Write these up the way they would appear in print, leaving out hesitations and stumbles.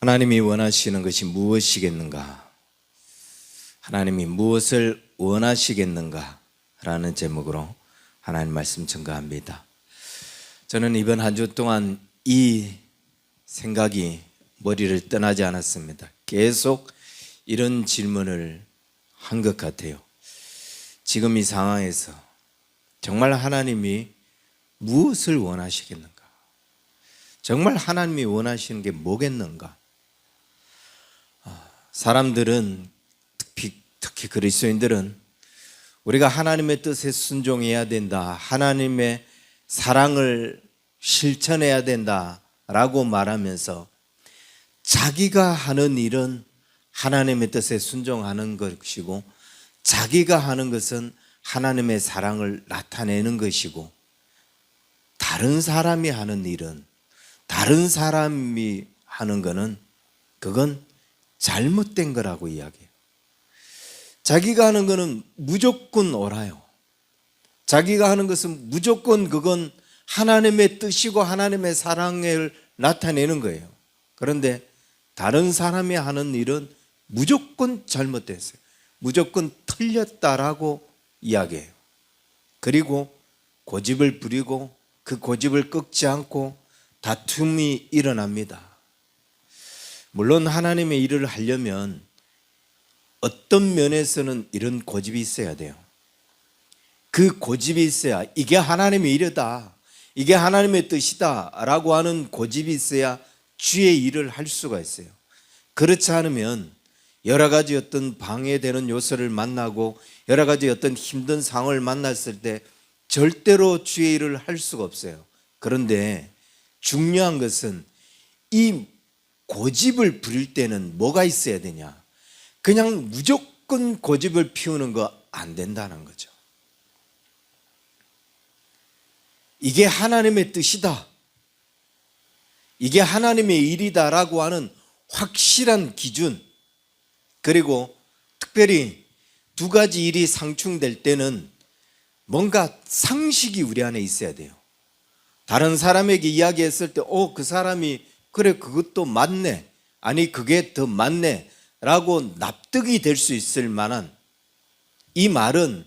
하나님이 원하시는 것이 무엇이겠는가? 하나님이 무엇을 원하시겠는가? 라는 제목으로 하나님 말씀 전가합니다. 저는 이번 한 주 동안 이 생각이 머리를 떠나지 않았습니다. 계속 이런 질문을 한 것 같아요. 지금 이 상황에서 정말 하나님이 무엇을 원하시겠는가? 정말 하나님이 원하시는 게 뭐겠는가? 사람들은 특히 그리스도인들은 우리가 하나님의 뜻에 순종해야 된다, 하나님의 사랑을 실천해야 된다라고 말하면서 자기가 하는 일은 하나님의 뜻에 순종하는 것이고 자기가 하는 것은 하나님의 사랑을 나타내는 것이고 다른 사람이 하는 일은, 다른 사람이 하는 것은 그건 잘못된 거라고 이야기해요. 자기가 하는 것은 무조건 옳아요. 자기가 하는 것은 무조건 그건 하나님의 뜻이고 하나님의 사랑을 나타내는 거예요. 그런데 다른 사람이 하는 일은 무조건 잘못됐어요. 무조건 틀렸다라고 이야기해요. 그리고 고집을 부리고 그 고집을 꺾지 않고 다툼이 일어납니다. 물론 하나님의 일을 하려면 어떤 면에서는 이런 고집이 있어야 돼요. 그 고집이 있어야, 이게 하나님의 일이다, 이게 하나님의 뜻이다 라고 하는 고집이 있어야 주의 일을 할 수가 있어요. 그렇지 않으면 여러 가지 어떤 방해되는 요소를 만나고 여러 가지 어떤 힘든 상황을 만났을 때 절대로 주의 일을 할 수가 없어요. 그런데 중요한 것은 이 고집을 부릴 때는 뭐가 있어야 되냐? 그냥 무조건 고집을 피우는 거 안 된다는 거죠. 이게 하나님의 뜻이다, 이게 하나님의 일이다라고 하는 확실한 기준, 그리고 특별히 두 가지 일이 상충될 때는 뭔가 상식이 우리 안에 있어야 돼요. 다른 사람에게 이야기했을 때 그 사람이 그래 그것도 맞네, 아니 그게 더 맞네 라고 납득이 될 수 있을 만한, 이 말은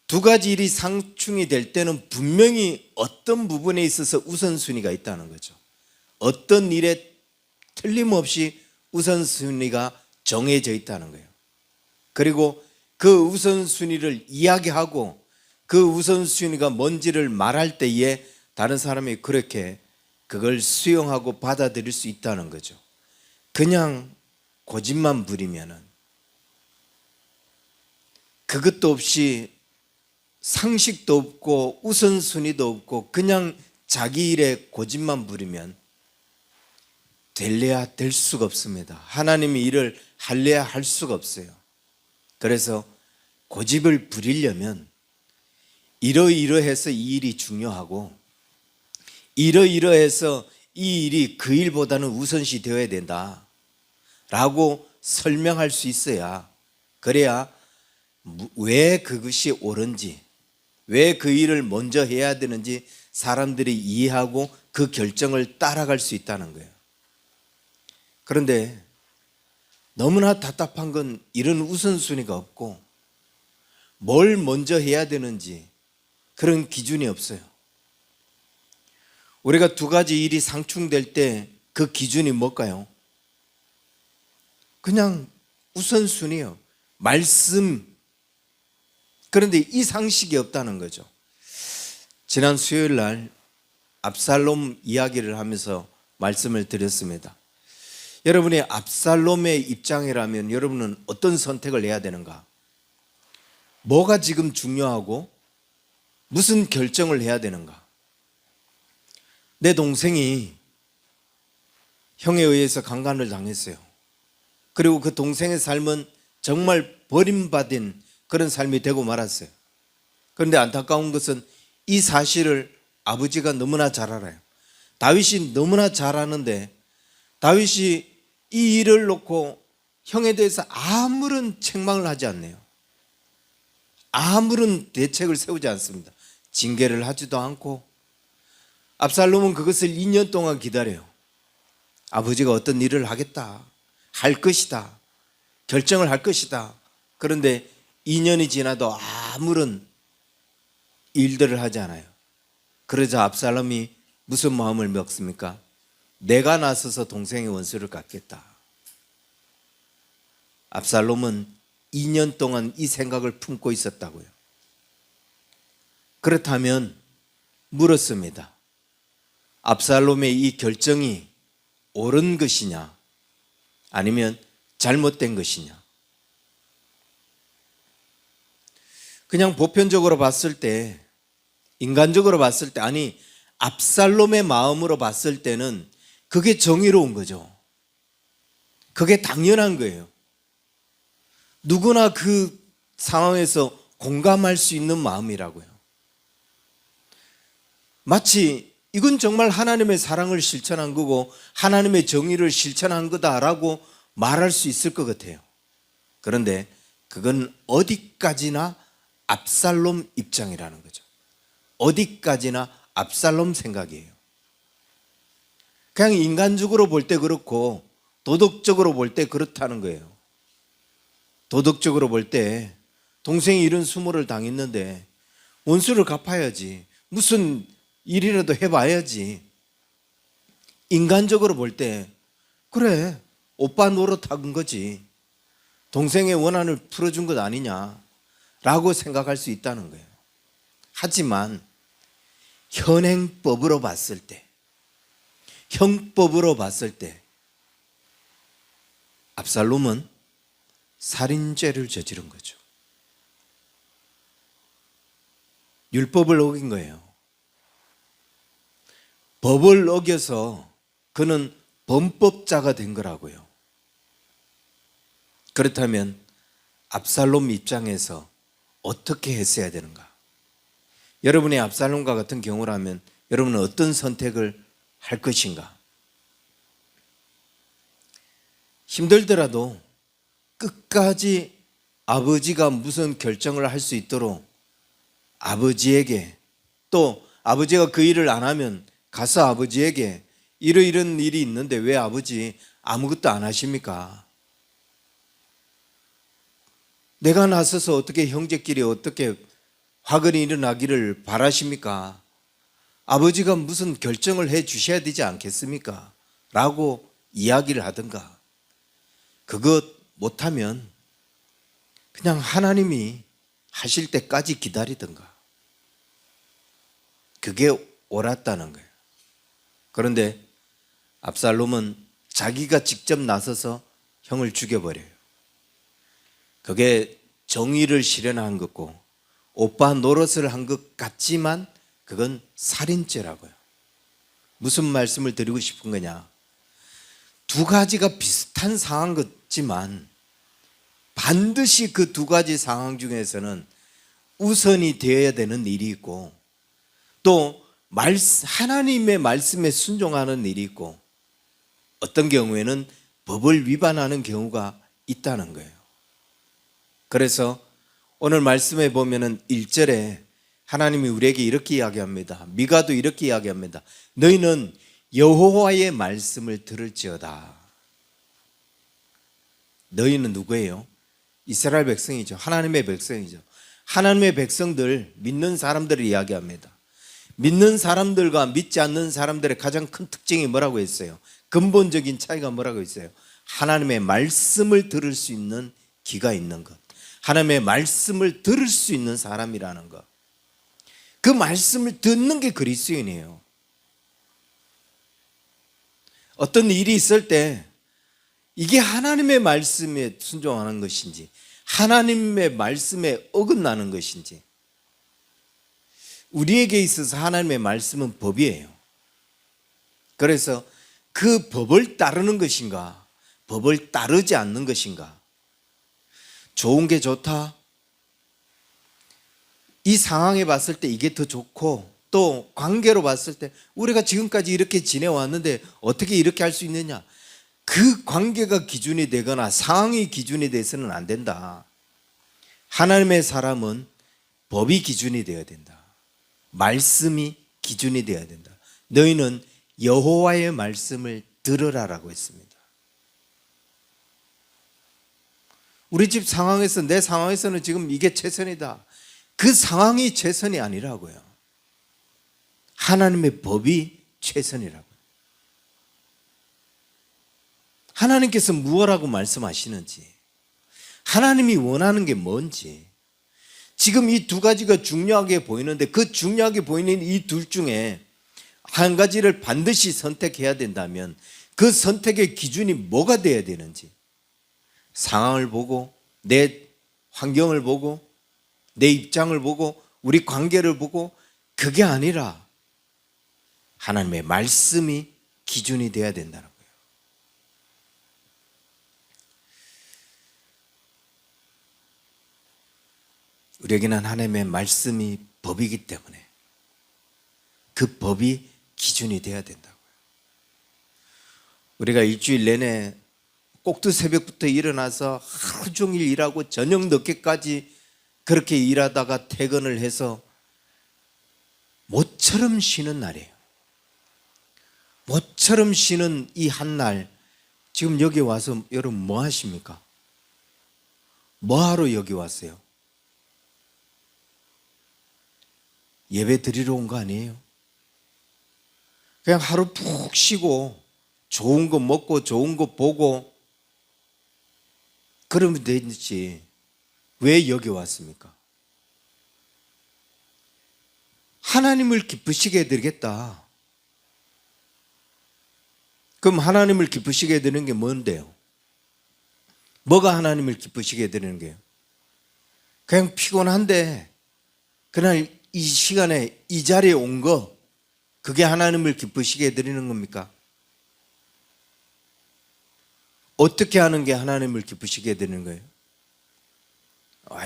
두 가지 일이 상충이 될 때는 분명히 어떤 부분에 있어서 우선순위가 있다는 거죠. 어떤 일에 틀림없이 우선순위가 정해져 있다는 거예요. 그리고 그 우선순위를 이야기하고 그 우선순위가 뭔지를 말할 때에 다른 사람이 그렇게 그걸 수용하고 받아들일 수 있다는 거죠. 그냥 고집만 부리면은, 그것도 없이 상식도 없고 우선순위도 없고 그냥 자기 일에 고집만 부리면 될래야 될 수가 없습니다. 하나님의 일을 할래야 할 수가 없어요. 그래서 고집을 부리려면 이러이러해서 이 일이 중요하고 이러이러해서 이 일이 그 일보다는 우선시 되어야 된다 라고 설명할 수 있어야, 그래야 왜 그것이 옳은지, 왜 그 일을 먼저 해야 되는지 사람들이 이해하고 그 결정을 따라갈 수 있다는 거예요. 그런데 너무나 답답한 건 이런 우선순위가 없고 뭘 먼저 해야 되는지 그런 기준이 없어요. 우리가 두 가지 일이 상충될 때 그 기준이 뭘까요? 그냥 우선순위예요. 말씀. 그런데 이 상식이 없다는 거죠. 지난 수요일 날 압살롬 이야기를 하면서 말씀을 드렸습니다. 여러분이 압살롬의 입장이라면 여러분은 어떤 선택을 해야 되는가? 뭐가 지금 중요하고 무슨 결정을 해야 되는가? 내 동생이 형에 의해서 강간을 당했어요. 그리고 그 동생의 삶은 정말 버림받은 그런 삶이 되고 말았어요. 그런데 안타까운 것은 이 사실을 아버지가 너무나 잘 알아요. 다윗이 너무나 잘 아는데 다윗이 이 일을 놓고 형에 대해서 아무런 책망을 하지 않네요. 아무런 대책을 세우지 않습니다. 징계를 하지도 않고. 압살롬은 그것을 2년 동안 기다려요. 아버지가 어떤 일을 하겠다, 할 것이다, 결정을 할 것이다. 그런데 2년이 지나도 아무런 일들을 하지 않아요. 그러자 압살롬이 무슨 마음을 먹습니까? 내가 나서서 동생의 원수를 갚겠다. 압살롬은 2년 동안 이 생각을 품고 있었다고요. 그렇다면 물었습니다. 압살롬의 이 결정이 옳은 것이냐, 아니면 잘못된 것이냐? 그냥 보편적으로 봤을 때, 인간적으로 봤을 때, 아니 압살롬의 마음으로 봤을 때는 그게 정의로운 거죠. 그게 당연한 거예요. 누구나 그 상황에서 공감할 수 있는 마음이라고요. 마치 이건 정말 하나님의 사랑을 실천한 거고 하나님의 정의를 실천한 거다라고 말할 수 있을 것 같아요. 그런데 그건 어디까지나 압살롬 입장이라는 거죠. 어디까지나 압살롬 생각이에요. 그냥 인간적으로 볼 때 그렇고 도덕적으로 볼 때 그렇다는 거예요. 도덕적으로 볼 때 동생이 이런 수모를 당했는데 원수를 갚아야지, 무슨 일이라도 해봐야지. 인간적으로 볼 때 그래, 오빠 노릇한 거지, 동생의 원한을 풀어준 것 아니냐라고 생각할 수 있다는 거예요. 하지만 현행법으로 봤을 때, 형법으로 봤을 때 압살롬은 살인죄를 저지른 거죠. 율법을 어긴 거예요. 법을 어겨서 그는 범법자가 된 거라고요. 그렇다면 압살롬 입장에서 어떻게 했어야 되는가? 여러분이 압살롬과 같은 경우라면 여러분은 어떤 선택을 할 것인가? 힘들더라도 끝까지 아버지가 무슨 결정을 할 수 있도록 아버지에게, 또 아버지가 그 일을 안 하면 가서 아버지에게 이런 일이 있는데 왜 아버지 아무것도 안 하십니까? 내가 나서서 어떻게 형제끼리 어떻게 화근이 일어나기를 바라십니까? 아버지가 무슨 결정을 해 주셔야 되지 않겠습니까? 라고 이야기를 하든가. 그것 못하면 그냥 하나님이 하실 때까지 기다리든가. 그게 옳았다는 거예요. 그런데 압살롬은 자기가 직접 나서서 형을 죽여버려요. 그게 정의를 실현한 거고 오빠 노릇을 한 것 같지만 그건 살인죄라고요. 무슨 말씀을 드리고 싶은 거냐? 두 가지가 비슷한 상황 같지만 반드시 그 두 가지 상황 중에서는 우선이 되어야 되는 일이 있고 또 하나님의 말씀에 순종하는 일이 있고 어떤 경우에는 법을 위반하는 경우가 있다는 거예요. 그래서 오늘 말씀에 보면은 1절에 하나님이 우리에게 이렇게 이야기합니다. 미가도 이렇게 이야기합니다. 너희는 여호와의 말씀을 들을지어다. 너희는 누구예요? 이스라엘 백성이죠. 하나님의 백성이죠. 하나님의 백성들, 믿는 사람들을 이야기합니다. 믿는 사람들과 믿지 않는 사람들의 가장 큰 특징이 뭐라고 했어요? 근본적인 차이가 뭐라고 했어요? 하나님의 말씀을 들을 수 있는 귀가 있는 것, 하나님의 말씀을 들을 수 있는 사람이라는 것. 그 말씀을 듣는 게 그리스도인이에요. 어떤 일이 있을 때 이게 하나님의 말씀에 순종하는 것인지 하나님의 말씀에 어긋나는 것인지, 우리에게 있어서 하나님의 말씀은 법이에요. 그래서 그 법을 따르는 것인가, 법을 따르지 않는 것인가. 좋은 게 좋다, 이 상황에 봤을 때 이게 더 좋고, 또 관계로 봤을 때 우리가 지금까지 이렇게 지내왔는데 어떻게 이렇게 할 수 있느냐, 그 관계가 기준이 되거나 상황이 기준이 돼서는 안 된다. 하나님의 사람은 법이 기준이 되어야 된다. 말씀이 기준이 되어야 된다. 너희는 여호와의 말씀을 들으라라고 했습니다. 우리 집 상황에서, 내 상황에서는 지금 이게 최선이다. 그 상황이 최선이 아니라고요. 하나님의 법이 최선이라고요. 하나님께서 무엇라고 말씀하시는지, 하나님이 원하는 게 뭔지, 지금 이 두 가지가 중요하게 보이는데 그 중요하게 보이는 이 둘 중에 한 가지를 반드시 선택해야 된다면 그 선택의 기준이 뭐가 돼야 되는지, 상황을 보고, 내 환경을 보고, 내 입장을 보고, 우리 관계를 보고, 그게 아니라 하나님의 말씀이 기준이 돼야 된다는 거예요. 우리에게는 하나님의 말씀이 법이기 때문에 그 법이 기준이 돼야 된다고요. 우리가 일주일 내내 꼭두 새벽부터 일어나서 하루 종일 일하고 저녁 늦게까지 그렇게 일하다가 퇴근을 해서 모처럼 쉬는 날이에요. 모처럼 쉬는 이 한 날, 지금 여기 와서 여러분 뭐 하십니까? 뭐 하러 여기 왔어요? 예배 드리러 온 거 아니에요? 그냥 하루 푹 쉬고 좋은 거 먹고 좋은 거 보고 그러면 되지. 왜 여기 왔습니까? 하나님을 기쁘시게 해드리겠다. 그럼 하나님을 기쁘시게 해드리는 게 뭔데요? 뭐가 하나님을 기쁘시게 해드리는 게요? 그냥 피곤한데 그날 이 시간에 이 자리에 온 거, 그게 하나님을 기쁘시게 해드리는 겁니까? 어떻게 하는 게 하나님을 기쁘시게 해드리는 거예요?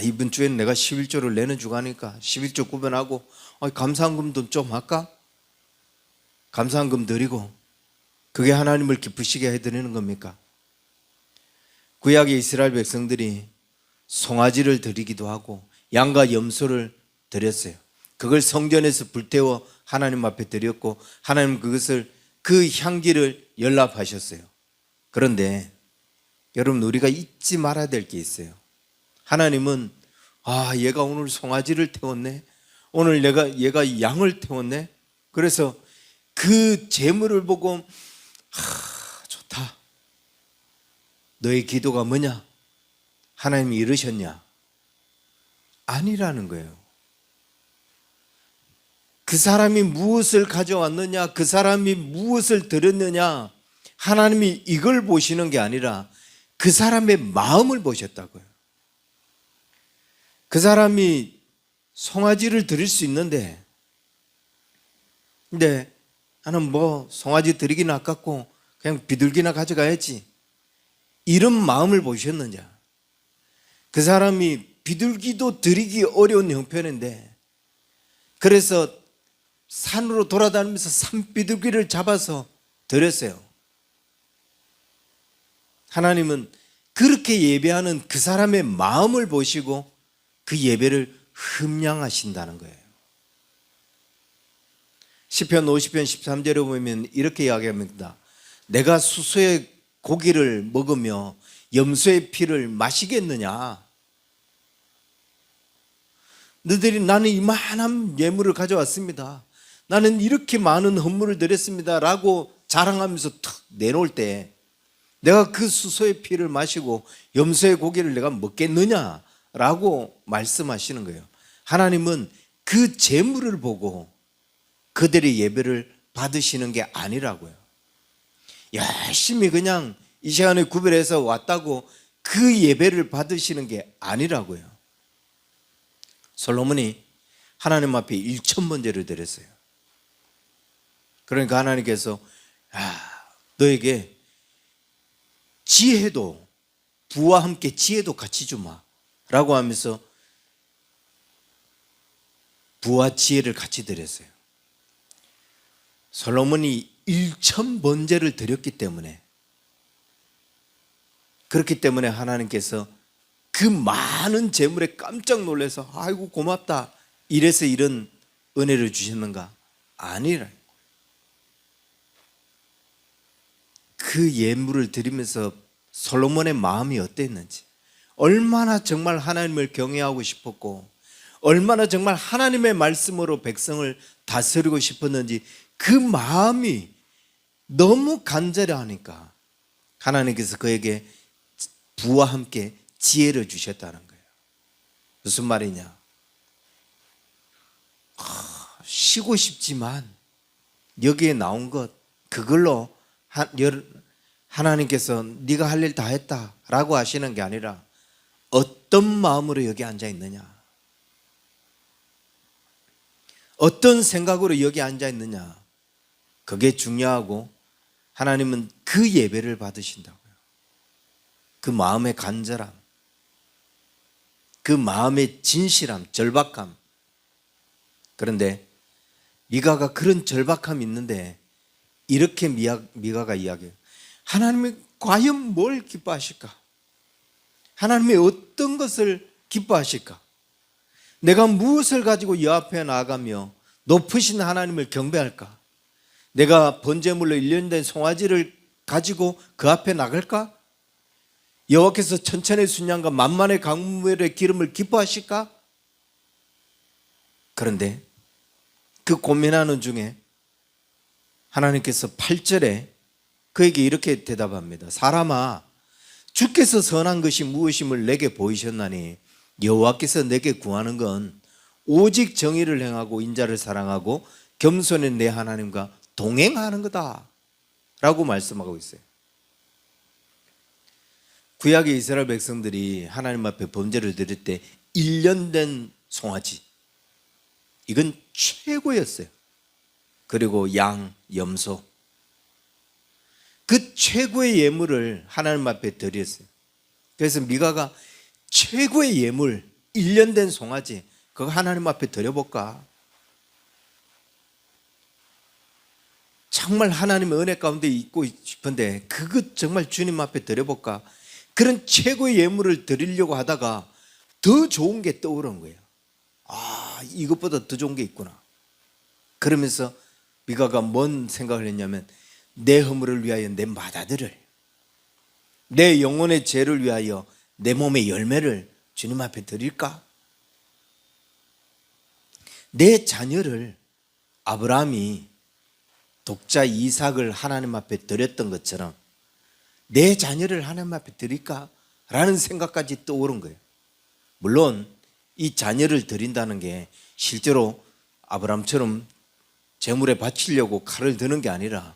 이번 주에는 내가 11조를 내는 주가 하니까 11조 구별하고 감사한금도 좀 할까? 감사한금 드리고, 그게 하나님을 기쁘시게 해드리는 겁니까? 구약의 이스라엘 백성들이 송아지를 드리기도 하고 양과 염소를 드렸어요. 그걸 성전에서 불태워 하나님 앞에 드렸고 하나님 그 향기를 연락하셨어요. 그런데 여러분, 우리가 잊지 말아야 될 게 있어요. 하나님은 얘가 오늘 송아지를 태웠네, 오늘 얘가 양을 태웠네, 그래서 그 재물을 보고 좋다, 너의 기도가 뭐냐? 하나님이 이르셨냐? 아니라는 거예요. 그 사람이 무엇을 가져왔느냐, 그 사람이 무엇을 드렸느냐, 하나님이 이걸 보시는 게 아니라 그 사람의 마음을 보셨다고요. 그 사람이 송아지를 드릴 수 있는데, 근데 나는 송아지 드리기는 아깝고 그냥 비둘기나 가져가야지, 이런 마음을 보셨느냐? 그 사람이 비둘기도 드리기 어려운 형편인데 그래서 산으로 돌아다니면서 산비둘기를 잡아서 드렸어요. 하나님은 그렇게 예배하는 그 사람의 마음을 보시고 그 예배를 흠량하신다는 거예요. 시편 50편 13절에 보면 이렇게 이야기합니다. 내가 수소의 고기를 먹으며 염소의 피를 마시겠느냐? 너희들이 나는 이만한 예물을 가져왔습니다, 나는 이렇게 많은 헌물을 드렸습니다 라고 자랑하면서 탁 내놓을 때 내가 그 수소의 피를 마시고 염소의 고기를 내가 먹겠느냐 라고 말씀하시는 거예요. 하나님은 그 재물을 보고 그들의 예배를 받으시는 게 아니라고요. 열심히 그냥 이 시간에 구별해서 왔다고 그 예배를 받으시는 게 아니라고요. 솔로몬이 하나님 앞에 1,000번제를 드렸어요. 그러니까 하나님께서 너에게 지혜도, 부와 함께 지혜도 같이 주마 라고 하면서 부와 지혜를 같이 드렸어요. 솔로몬이 1,000번제를 드렸기 때문에, 그렇기 때문에 하나님께서 그 많은 재물에 깜짝 놀라서 아이고 고맙다 이래서 이런 은혜를 주셨는가? 아니라, 그 예물을 드리면서 솔로몬의 마음이 어땠는지, 얼마나 정말 하나님을 경외하고 싶었고, 얼마나 정말 하나님의 말씀으로 백성을 다스리고 싶었는지 그 마음이 너무 간절히 하니까 하나님께서 그에게 부와 함께 지혜를 주셨다는 거예요. 무슨 말이냐? 쉬고 싶지만 여기에 나온 것 그걸로 하나님께서 네가 할 일 다 했다라고 하시는 게 아니라 어떤 마음으로 여기 앉아 있느냐, 어떤 생각으로 여기 앉아 있느냐, 그게 중요하고 하나님은 그 예배를 받으신다고요. 그 마음의 간절함, 그 마음의 진실함, 절박함. 그런데 미가가 그런 절박함이 있는데 이렇게 미가가 이야기해요. 하나님이 과연 뭘 기뻐하실까? 하나님이 어떤 것을 기뻐하실까? 내가 무엇을 가지고 여 앞에 나아가며 높으신 하나님을 경배할까? 내가 번제물로 1년 된 송아지를 가지고 그 앞에 나갈까? 여호와께서 천천의 순양과 만만의 강물의 기름을 기뻐하실까? 그런데 그 고민하는 중에 하나님께서 8절에 그에게 이렇게 대답합니다. 사람아, 주께서 선한 것이 무엇임을 내게 보이셨나니 여호와께서 내게 구하는 건 오직 정의를 행하고 인자를 사랑하고 겸손한 내 하나님과 동행하는 거다 라고 말씀하고 있어요. 구약의 이스라엘 백성들이 하나님 앞에 범죄를 드릴 때 1년 된 송아지, 이건 최고였어요. 그리고 양, 염소, 그 최고의 예물을 하나님 앞에 드렸어요. 그래서 미가가 최고의 예물 1년 된 송아지 그거 하나님 앞에 드려볼까? 정말 하나님의 은혜 가운데 있고 싶은데 그것 정말 주님 앞에 드려볼까? 그런 최고의 예물을 드리려고 하다가 더 좋은 게 떠오른 거예요. 아, 이것보다 더 좋은 게 있구나. 그러면서 미가가 뭔 생각을 했냐면 내 허물을 위하여 내 맏아들을, 내 영혼의 죄를 위하여 내 몸의 열매를 주님 앞에 드릴까? 내 자녀를 아브라함이 독자 이삭을 하나님 앞에 드렸던 것처럼 내 자녀를 하나님 앞에 드릴까? 라는 생각까지 떠오른 거예요. 물론 이 자녀를 드린다는 게 실제로 아브라함처럼 제물에 바치려고 칼을 드는 게 아니라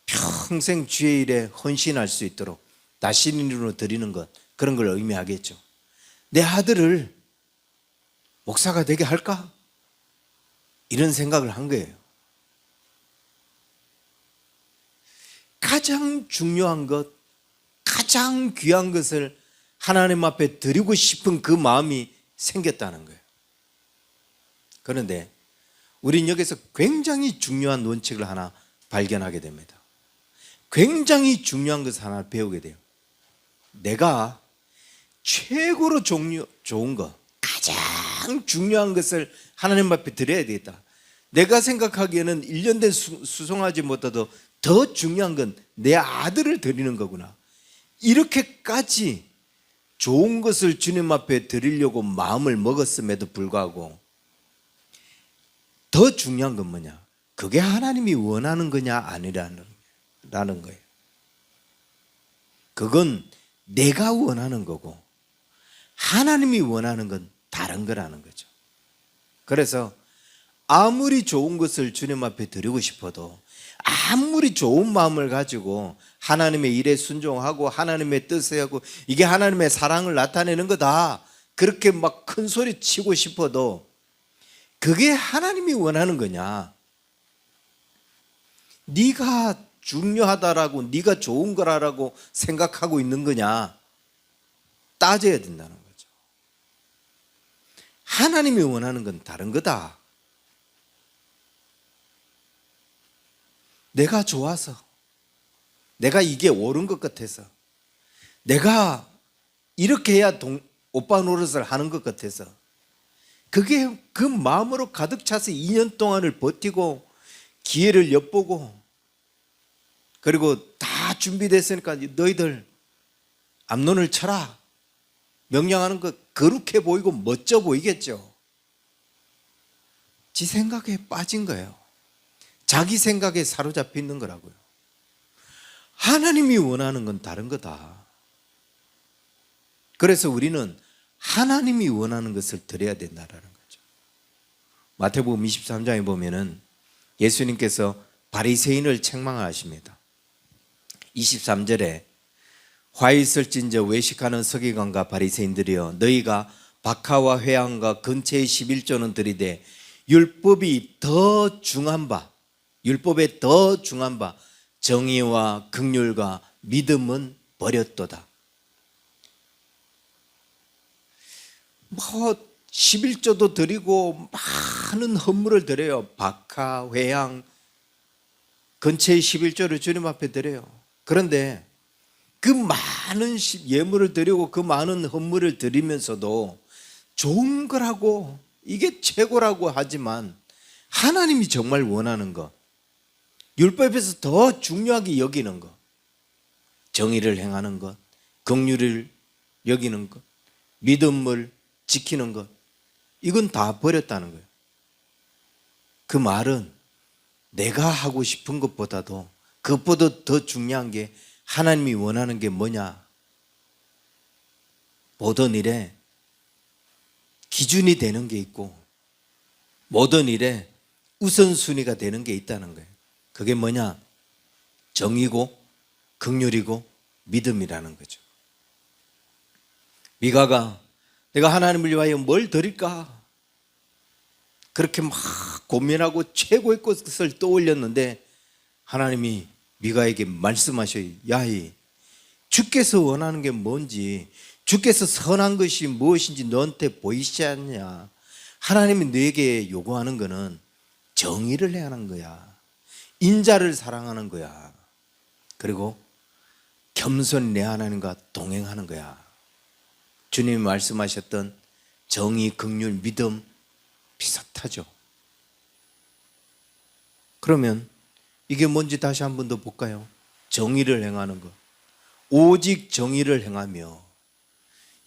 평생 주의 일에 헌신할 수 있도록 나신인으로 드리는 것, 그런 걸 의미하겠죠. 내 아들을 목사가 되게 할까? 이런 생각을 한 거예요. 가장 중요한 것, 가장 귀한 것을 하나님 앞에 드리고 싶은 그 마음이 생겼다는 거예요. 그런데 우린 여기서 굉장히 중요한 원칙을 하나 발견하게 됩니다. 굉장히 중요한 것을 하나 배우게 돼요. 내가 최고로 좋은 것, 가장 중요한 것을 하나님 앞에 드려야 되겠다. 내가 생각하기에는 1년 된 수송아지보다도 더 중요한 건 내 아들을 드리는 거구나. 이렇게까지 좋은 것을 주님 앞에 드리려고 마음을 먹었음에도 불구하고 더 중요한 건 뭐냐? 그게 하나님이 원하는 거냐 아니라는 거예요. 그건 내가 원하는 거고 하나님이 원하는 건 다른 거라는 거죠. 그래서 아무리 좋은 것을 주님 앞에 드리고 싶어도 아무리 좋은 마음을 가지고 하나님의 일에 순종하고 하나님의 뜻에 하고 이게 하나님의 사랑을 나타내는 거다 그렇게 막 큰 소리 치고 싶어도 그게 하나님이 원하는 거냐, 네가 중요하다라고 네가 좋은 거라고 생각하고 있는 거냐 따져야 된다는 거죠. 하나님이 원하는 건 다른 거다. 내가 좋아서, 내가 이게 옳은 것 같아서, 내가 이렇게 해야 오빠 노릇을 하는 것 같아서 그게 그 마음으로 가득 차서 2년 동안을 버티고 기회를 엿보고 그리고 다 준비됐으니까 너희들 암논을 쳐라. 명령하는 거 거룩해 보이고 멋져 보이겠죠. 지 생각에 빠진 거예요. 자기 생각에 사로잡혀 있는 거라고요. 하나님이 원하는 건 다른 거다. 그래서 우리는 하나님이 원하는 것을 드려야 된다라는 거죠. 마태복음 23장에 보면은 예수님께서 바리새인을 책망하십니다. 23절에 화 있을진저 외식하는 서기관과 바리새인들이여 너희가 박하와 회향과 근처의 11조는 들이되 율법에 더 중한 바 정의와 긍휼과 믿음은 버렸도다. 11조도 드리고 많은 헌물을 드려요. 박하, 회향, 근처의 11조를 주님 앞에 드려요. 그런데 그 많은 예물을 드리고 그 많은 헌물을 드리면서도 좋은 거라고 이게 최고라고 하지만 하나님이 정말 원하는 것, 율법에서 더 중요하게 여기는 것, 정의를 행하는 것, 긍휼을 여기는 것, 믿음을 지키는 것, 이건 다 버렸다는 거예요. 그 말은 내가 하고 싶은 것보다도 그것보다 더 중요한 게 하나님이 원하는 게 뭐냐? 모든 일에 기준이 되는 게 있고 모든 일에 우선순위가 되는 게 있다는 거예요. 그게 뭐냐? 정의고 긍휼이고 믿음이라는 거죠. 미가가 내가 하나님을 위하여 뭘 드릴까? 그렇게 막 고민하고 최고의 것을 떠올렸는데 하나님이 미가에게 말씀하셔요. 야이, 주께서 원하는 게 뭔지, 주께서 선한 것이 무엇인지 너한테 보이지 않냐? 하나님이 너에게 요구하는 거는 정의를 행하는 거야. 인자를 사랑하는 거야. 그리고 겸손히 내 하나님과 동행하는 거야. 주님이 말씀하셨던 정의, 긍휼, 믿음 비슷하죠. 그러면 이게 뭔지 다시 한 번 더 볼까요? 정의를 행하는 것. 오직 정의를 행하며,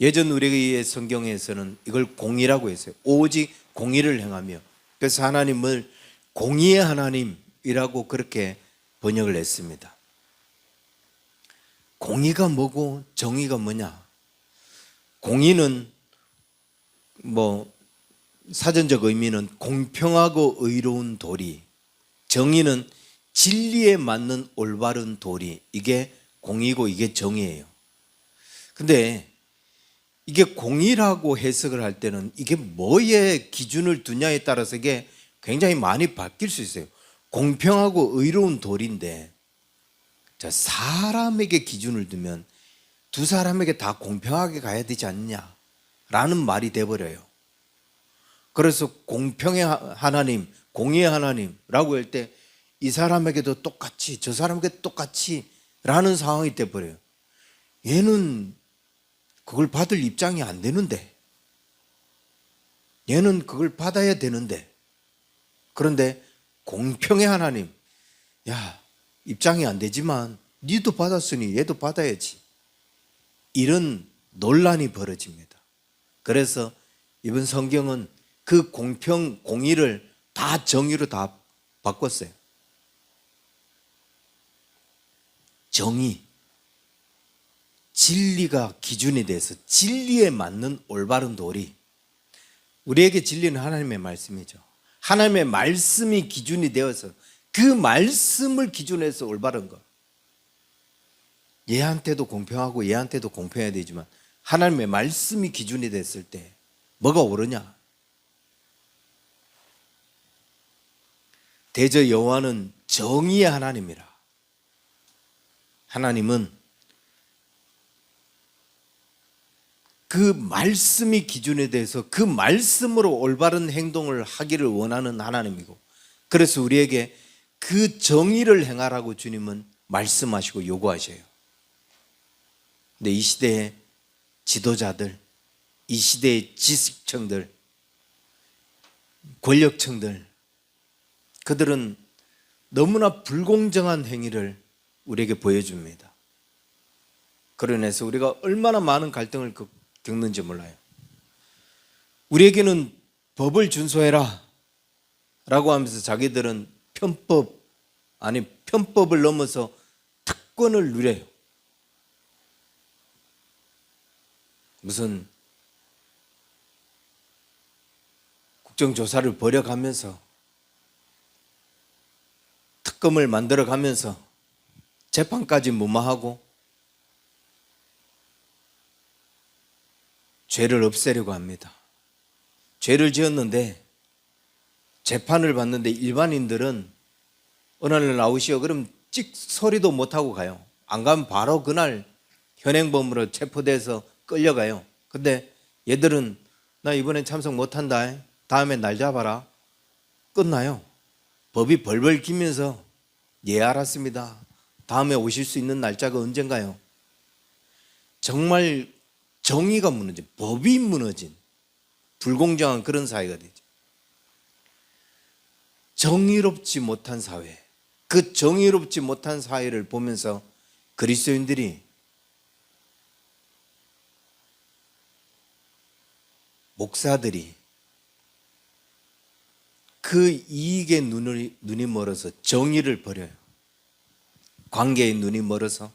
예전 우리의 성경에서는 이걸 공의라고 했어요. 오직 공의를 행하며. 그래서 하나님을 공의의 하나님이라고 그렇게 번역을 했습니다. 공의가 뭐고 정의가 뭐냐? 공의는 사전적 의미는 공평하고 의로운 도리, 정의는 진리에 맞는 올바른 도리, 이게 공의고 이게 정의예요. 근데 이게 공의라고 해석을 할 때는 이게 뭐에 기준을 두냐에 따라서 이게 굉장히 많이 바뀔 수 있어요. 공평하고 의로운 도리인데 사람에게 기준을 두면 두 사람에게 다 공평하게 가야 되지 않냐라는 말이 돼버려요. 그래서 공평의 하나님, 공의의 하나님라고 할 때 이 사람에게도 똑같이 저 사람에게 똑같이 라는 상황이 돼버려요. 얘는 그걸 받을 입장이 안 되는데, 얘는 그걸 받아야 되는데, 그런데 공평의 하나님, 야, 입장이 안 되지만 니도 받았으니 얘도 받아야지, 이런 논란이 벌어집니다. 그래서 이번 성경은 그 공평, 공의를 다 정의로 다 바꿨어요. 정의, 진리가 기준이 돼서 진리에 맞는 올바른 도리. 우리에게 진리는 하나님의 말씀이죠. 하나님의 말씀이 기준이 되어서 그 말씀을 기준해서 올바른 것. 얘한테도 공평하고 얘한테도 공평해야 되지만 하나님의 말씀이 기준이 됐을 때 뭐가 옳으냐? 대저 여호와는 정의의 하나님이라. 하나님은 그 말씀이 기준에 대해서 그 말씀으로 올바른 행동을 하기를 원하는 하나님이고, 그래서 우리에게 그 정의를 행하라고 주님은 말씀하시고 요구하셔요. 근데 이 시대의 지도자들, 이 시대의 지식층들, 권력층들, 그들은 너무나 불공정한 행위를 우리에게 보여줍니다. 그로 인해서 우리가 얼마나 많은 갈등을 겪는지 몰라요. 우리에게는 법을 준수해라 라고 하면서 자기들은 편법을 넘어서 특권을 누려요. 무슨 국정조사를 벌여가면서 특검을 만들어가면서 재판까지 무마하고 죄를 없애려고 합니다. 죄를 지었는데 재판을 받는데 일반인들은 어느 날 나오시오 그럼 찍 소리도 못하고 가요. 안 가면 바로 그날 현행범으로 체포돼서 끌려가요. 근데 얘들은 나 이번엔 참석 못한다, 다음에 날 잡아라, 끝나요. 법이 벌벌 기면서 예 알았습니다, 다음에 오실 수 있는 날짜가 언젠가요? 정말 정의가 무너진, 법이 무너진 불공정한 그런 사회가 되죠. 정의롭지 못한 사회, 그 정의롭지 못한 사회를 보면서 그리스도인들이 목사들이 그 이익에 눈이 멀어서 정의를 버려요. 관계에 눈이 멀어서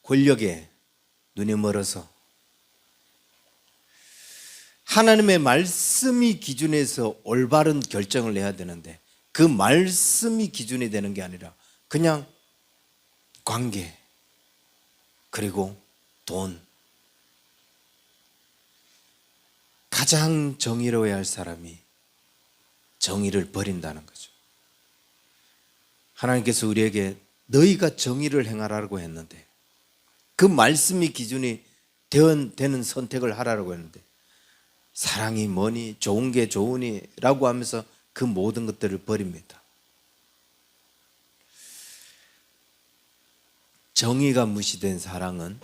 권력에 눈이 멀어서 하나님의 말씀이 기준에서 올바른 결정을 내야 되는데 그 말씀이 기준이 되는 게 아니라 그냥 관계 그리고 돈, 가장 정의로워야 할 사람이 정의를 버린다는 거죠. 하나님께서 우리에게 너희가 정의를 행하라고 했는데 그 말씀이 기준이 되는 선택을 하라고 했는데 사랑이 뭐니 좋은 게 좋으니 라고 하면서 그 모든 것들을 버립니다. 정의가 무시된 사랑은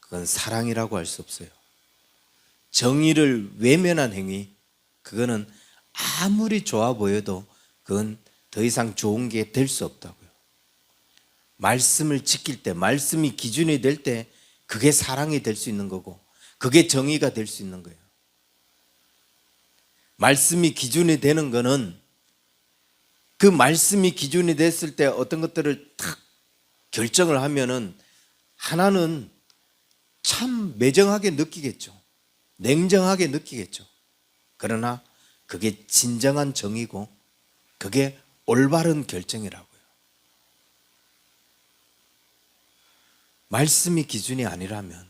그건 사랑이라고 할 수 없어요. 정의를 외면한 행위, 그거는 아무리 좋아 보여도 그건 더 이상 좋은 게 될 수 없다고요. 말씀을 지킬 때, 말씀이 기준이 될 때 그게 사랑이 될 수 있는 거고 그게 정의가 될 수 있는 거예요. 말씀이 기준이 되는 거는 그 말씀이 기준이 됐을 때 어떤 것들을 탁 결정을 하면은 하나는 참 매정하게 느끼겠죠. 냉정하게 느끼겠죠. 그러나 그게 진정한 정의고 그게 올바른 결정이라고요. 말씀이 기준이 아니라면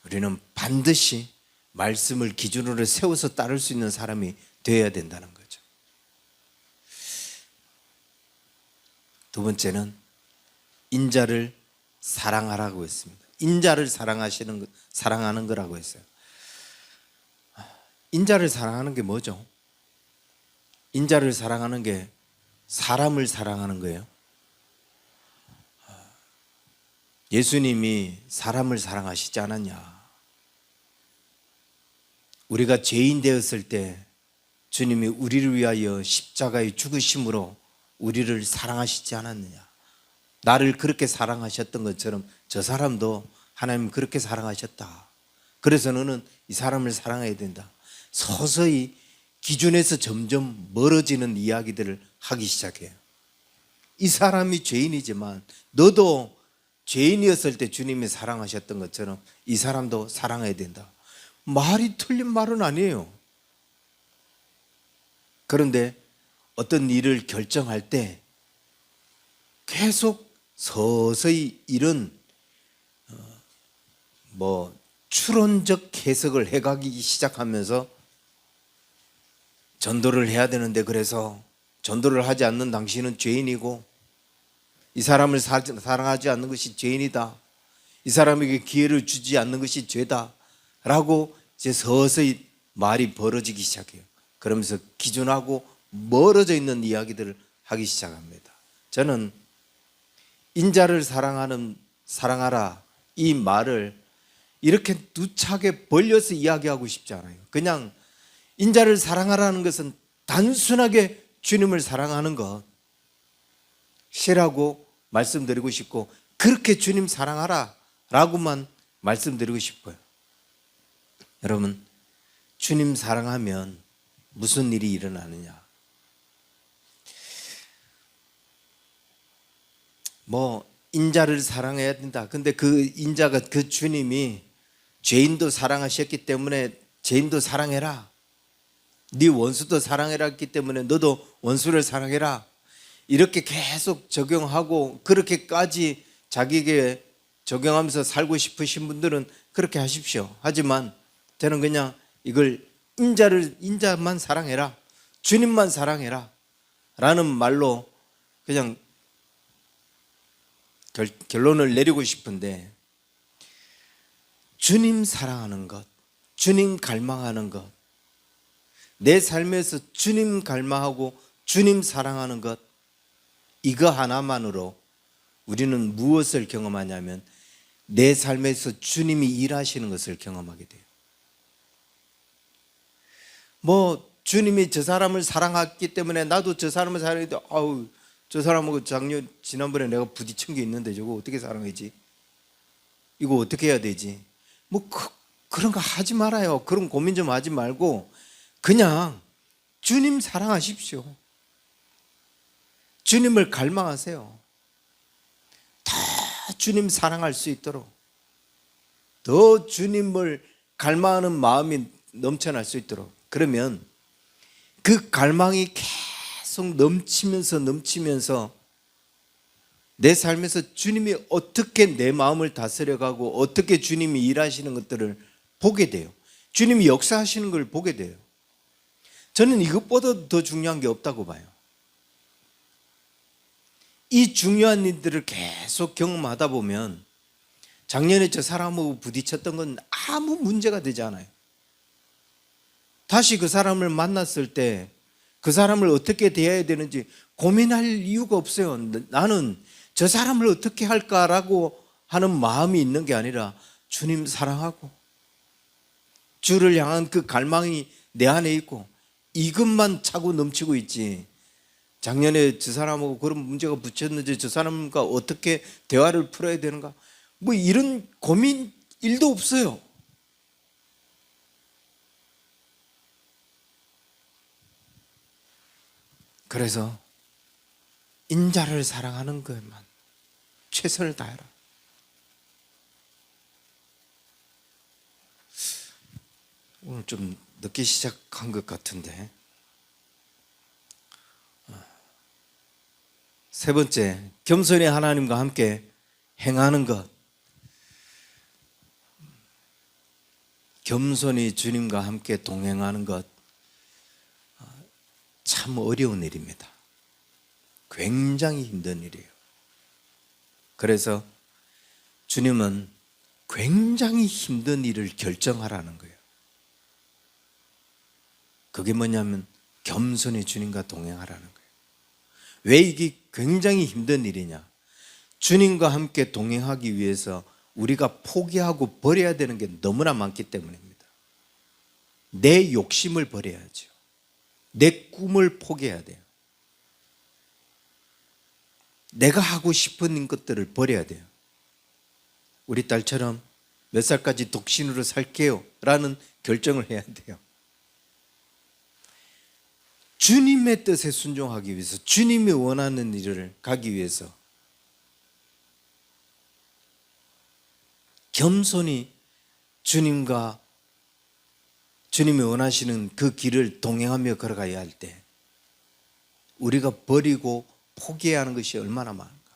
우리는 반드시 말씀을 기준으로 세워서 따를 수 있는 사람이 되어야 된다는 거죠. 두 번째는 인자를 사랑하라고 했습니다. 인자를 사랑하는 거라고 했어요. 인자를 사랑하는 게 뭐죠? 인자를 사랑하는 게 사람을 사랑하는 거예요. 예수님이 사람을 사랑하시지 않았냐? 우리가 죄인 되었을 때 주님이 우리를 위하여 십자가에 죽으심으로 우리를 사랑하시지 않았느냐? 나를 그렇게 사랑하셨던 것처럼 저 사람도 하나님 그렇게 사랑하셨다. 그래서 너는 이 사람을 사랑해야 된다. 서서히 기준에서 점점 멀어지는 이야기들을 하기 시작해요. 이 사람이 죄인이지만 너도 죄인이었을 때 주님이 사랑하셨던 것처럼 이 사람도 사랑해야 된다. 말이 틀린 말은 아니에요. 그런데 어떤 일을 결정할 때 계속 서서히 이런 추론적 해석을 해가기 시작하면서 전도를 해야 되는데 그래서 전도를 하지 않는 당신은 죄인이고 이 사람을 사랑하지 않는 것이 죄인이다. 이 사람에게 기회를 주지 않는 것이 죄다. 라고 이제 서서히 말이 벌어지기 시작해요. 그러면서 기준하고 멀어져 있는 이야기들을 하기 시작합니다. 저는 인자를 사랑하라 이 말을 이렇게 누차게 벌려서 이야기하고 싶지 않아요. 그냥 인자를 사랑하라는 것은 단순하게 주님을 사랑하는 것이라고 말씀드리고 싶고, 그렇게 주님 사랑하라 라고만 말씀드리고 싶어요. 여러분, 주님 사랑하면 무슨 일이 일어나느냐? 인자를 사랑해야 된다. 근데 그 인자가, 그 주님이 죄인도 사랑하셨기 때문에 죄인도 사랑해라, 네 원수도 사랑해라 했기 때문에 너도 원수를 사랑해라, 이렇게 계속 적용하고 그렇게까지 자기에게 적용하면서 살고 싶으신 분들은 그렇게 하십시오. 하지만 저는 그냥 이걸 인자만 사랑해라, 주님만 사랑해라 라는 말로 그냥 결론을 내리고 싶은데, 주님 사랑하는 것, 주님 갈망하는 것, 내 삶에서 주님 갈망하고 주님 사랑하는 것, 이거 하나만으로 우리는 무엇을 경험하냐면 내 삶에서 주님이 일하시는 것을 경험하게 돼요. 주님이 저 사람을 사랑했기 때문에 나도 저 사람을 사랑했는데, 저 사람하고 지난번에 내가 부딪힌 게 있는데 저거 어떻게 사랑하지? 이거 어떻게 해야 되지? 그런 거 하지 말아요. 그런 고민 좀 하지 말고 그냥 주님 사랑하십시오. 주님을 갈망하세요. 다 주님 사랑할 수 있도록, 더 주님을 갈망하는 마음이 넘쳐날 수 있도록. 그러면 그 갈망이 계속 넘치면서 내 삶에서 주님이 어떻게 내 마음을 다스려가고 어떻게 주님이 일하시는 것들을 보게 돼요. 주님이 역사하시는 걸 보게 돼요. 저는 이것보다 더 중요한 게 없다고 봐요. 이 중요한 일들을 계속 경험하다 보면 작년에 저 사람하고 부딪혔던 건 아무 문제가 되지 않아요. 다시 그 사람을 만났을 때 그 사람을 어떻게 대해야 되는지 고민할 이유가 없어요. 나는 저 사람을 어떻게 할까라고 하는 마음이 있는 게 아니라 주님 사랑하고 주를 향한 그 갈망이 내 안에 있고 이것만 차고 넘치고 있지, 작년에 저 사람하고 그런 문제가 붙였는지 저 사람과 어떻게 대화를 풀어야 되는가, 이런 고민 일도 없어요. 그래서 인자를 사랑하는 것만 최선을 다해라. 오늘 좀 늦게 시작한 것 같은데, 세 번째, 겸손히 하나님과 함께 행하는 것. 겸손히 주님과 함께 동행하는 것, 참 어려운 일입니다. 굉장히 힘든 일이에요. 그래서 주님은 굉장히 힘든 일을 결정하라는 거예요. 그게 뭐냐면 겸손히 주님과 동행하라는 거예요. 왜 이게 굉장히 힘든 일이냐? 주님과 함께 동행하기 위해서 우리가 포기하고 버려야 되는 게 너무나 많기 때문입니다. 내 욕심을 버려야죠. 내 꿈을 포기해야 돼요. 내가 하고 싶은 것들을 버려야 돼요. 우리 딸처럼 몇 살까지 독신으로 살게요 라는 결정을 해야 돼요. 주님의 뜻에 순종하기 위해서, 주님이 원하는 일을 가기 위해서 겸손히 주님과 주님이 원하시는 그 길을 동행하며 걸어가야 할 때 우리가 버리고 포기해야 하는 것이 얼마나 많은가,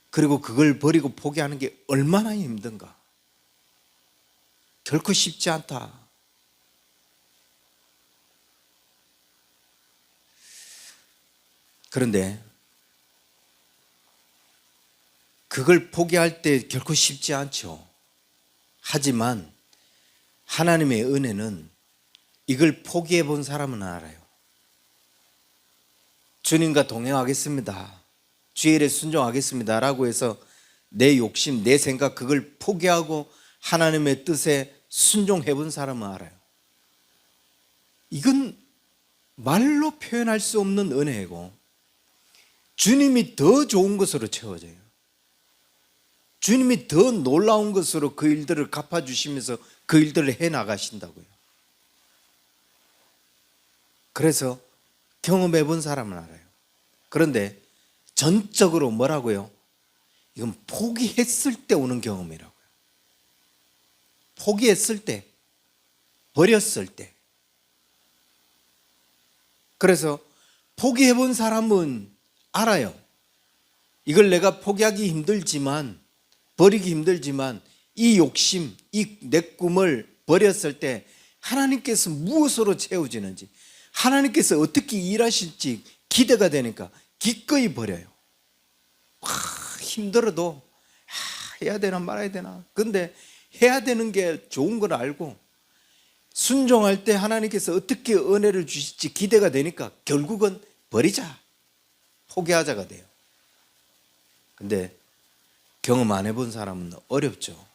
그리고 그걸 버리고 포기하는 게 얼마나 힘든가. 결코 쉽지 않다. 그런데 그걸 포기할 때 결코 쉽지 않죠. 하지만 하나님의 은혜는 이걸 포기해 본 사람은 알아요. 주님과 동행하겠습니다, 주의 일에 순종하겠습니다 라고 해서 내 욕심, 내 생각 그걸 포기하고 하나님의 뜻에 순종해 본 사람은 알아요. 이건 말로 표현할 수 없는 은혜이고 주님이 더 좋은 것으로 채워져요. 주님이 더 놀라운 것으로 그 일들을 갚아주시면서 그 일들을 해나가신다고요. 그래서 경험해 본 사람은 알아요. 그런데 전적으로 뭐라고요? 이건 포기했을 때 오는 경험이라고요. 포기했을 때, 버렸을 때. 그래서 포기해 본 사람은 알아요. 이걸 내가 포기하기 힘들지만, 버리기 힘들지만 이 욕심, 이 내 꿈을 버렸을 때 하나님께서 무엇으로 채워지는지, 하나님께서 어떻게 일하실지 기대가 되니까 기꺼이 버려요. 힘들어도 해야 되나 말아야 되나. 근데 해야 되는 게 좋은 걸 알고 순종할 때 하나님께서 어떻게 은혜를 주실지 기대가 되니까 결국은 버리자, 포기하자가 돼요. 근데 경험 안 해본 사람은 어렵죠.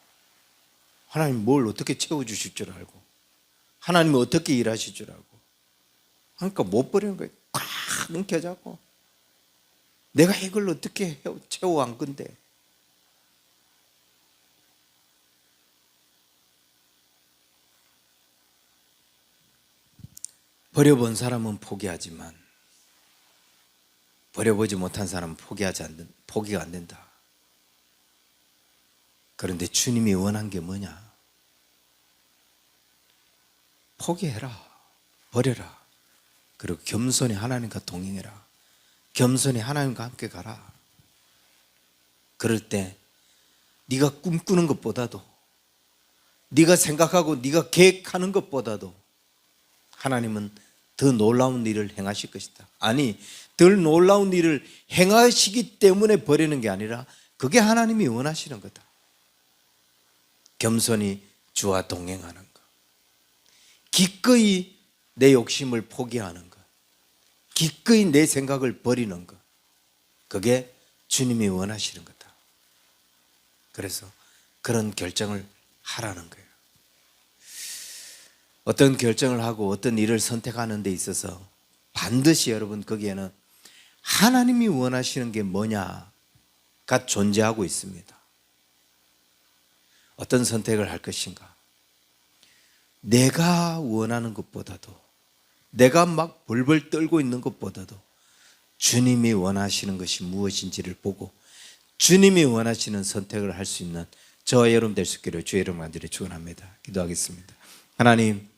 하나님 뭘 어떻게 채워주실 줄 알고, 하나님이 어떻게 일하실 줄 알고. 그러니까 못 버리는 거예요. 꽉 움켜잡고 내가 이걸 어떻게 채워간 건데. 버려본 사람은 포기하지만 버려보지 못한 사람은 포기가 안 된다. 그런데 주님이 원한 게 뭐냐? 포기해라, 버려라. 그리고 겸손히 하나님과 동행해라. 겸손히 하나님과 함께 가라. 그럴 때 네가 꿈꾸는 것보다도, 네가 생각하고 네가 계획하는 것보다도 하나님은 더 놀라운 일을 행하실 것이다. 아니, 덜 놀라운 일을 행하시기 때문에 버리는 게 아니라 그게 하나님이 원하시는 거다. 겸손히 주와 동행하는 것, 기꺼이 내 욕심을 포기하는 것, 기꺼이 내 생각을 버리는 것, 그게 주님이 원하시는 거다. 그래서 그런 결정을 하라는 거예요. 어떤 결정을 하고 어떤 일을 선택하는 데 있어서 반드시 여러분 거기에는 하나님이 원하시는 게 뭐냐가 존재하고 있습니다. 어떤 선택을 할 것인가? 내가 원하는 것보다도, 내가 막 벌벌 떨고 있는 것보다도 주님이 원하시는 것이 무엇인지를 보고 주님이 원하시는 선택을 할 수 있는 저와 여러분 될 수 있기를 주의 이름으로 간절히 축원합니다. 기도하겠습니다. 하나님,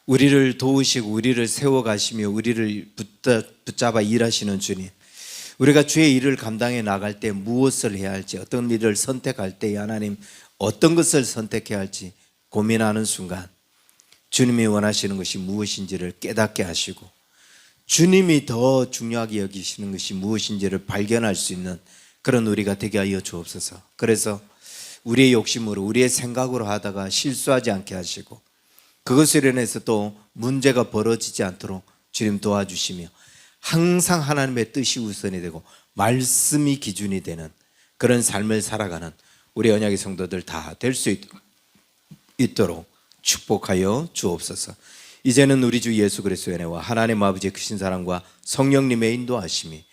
우리를 도우시고 우리를 세워가시며 우리를 붙잡아 일하시는 주님, 우리가 주의 일을 감당해 나갈 때 무엇을 해야 할지, 어떤 일을 선택할 때 하나님 어떤 것을 선택해야 할지 고민하는 순간 주님이 원하시는 것이 무엇인지를 깨닫게 하시고 주님이 더 중요하게 여기시는 것이 무엇인지를 발견할 수 있는 그런 우리가 되게 하여 주옵소서. 그래서 우리의 욕심으로, 우리의 생각으로 하다가 실수하지 않게 하시고 그것으로 인해서 또 문제가 벌어지지 않도록 주님 도와주시며 항상 하나님의 뜻이 우선이 되고 말씀이 기준이 되는 그런 삶을 살아가는 우리 언약의 성도들 다 될 수 있도록 축복하여 주옵소서. 이제는 우리 주 예수 그리스도의 은혜와 하나님 아버지의 크신 사랑과 성령님의 인도하심이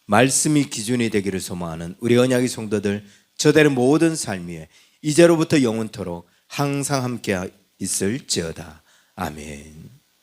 말씀이 기준이 되기를 소망하는 우리 언약의 성도들 저들의 모든 삶 위에 이제로부터 영원토록 항상 함께 있을지어다. 아멘.